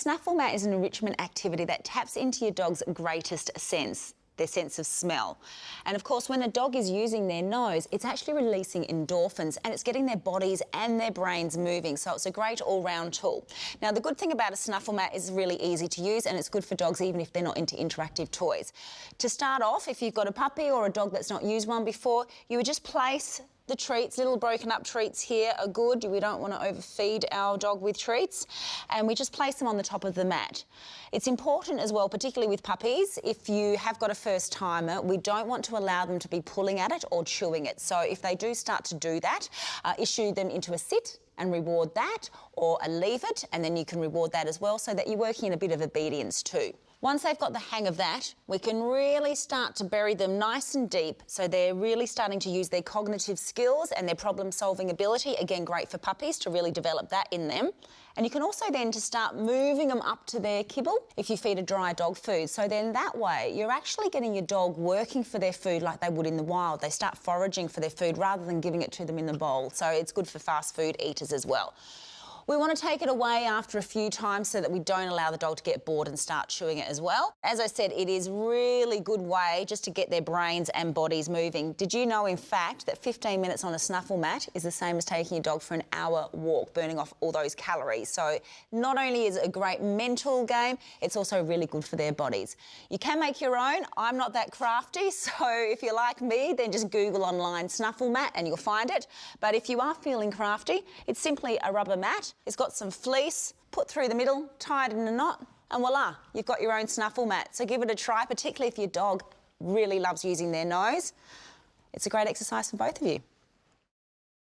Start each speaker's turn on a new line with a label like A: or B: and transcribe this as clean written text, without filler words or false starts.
A: snuffle mat is an enrichment activity that taps into your dog's greatest sense, their sense of smell. And of course, when a dog is using their nose, it's actually releasing endorphins and it's getting their bodies and their brains moving. So it's a great all-round tool. Now, the good thing about a snuffle mat is really easy to use and it's good for dogs even if they're not into interactive toys. To start off, if you've got a puppy or a dog that's not used one before, you would just place the treats, little broken up treats here are good. We don't want to overfeed our dog with treats. And we just place them on the top of the mat. It's important as well, particularly with puppies, if you have got a first timer, we don't want to allow them to be pulling at it or chewing it. So if they do start to do that, issue them into a sit and reward that, or a leave it, and then you can reward that as well, so that you're working in a bit of obedience too. Once they've got the hang of that, we can really start to bury them nice and deep, so they're really starting to use their cognitive skills and their problem-solving ability. Again, great for puppies to really develop that in them. And you can also then to start moving them up to their kibble if you feed a dry dog food. So then that way, you're actually getting your dog working for their food like they would in the wild. They start foraging for their food rather than giving it to them in the bowl. So it's good for fast food eaters as well. We want to take it away after a few times so that we don't allow the dog to get bored and start chewing it as well. As I said, it is really good way just to get their brains and bodies moving. Did you know, in fact, that 15 minutes on a snuffle mat is the same as taking your dog for an hour walk, burning off all those calories? So not only is it a great mental game, it's also really good for their bodies. You can make your own. I'm not that crafty, so if you're like me, then just Google online snuffle mat and you'll find it. But if you are feeling crafty, it's simply a rubber mat. It's got some fleece, put through the middle, tied in a knot, and voila, you've got your own snuffle mat. So give it a try, particularly if your dog really loves using their nose. It's a great exercise for both of you.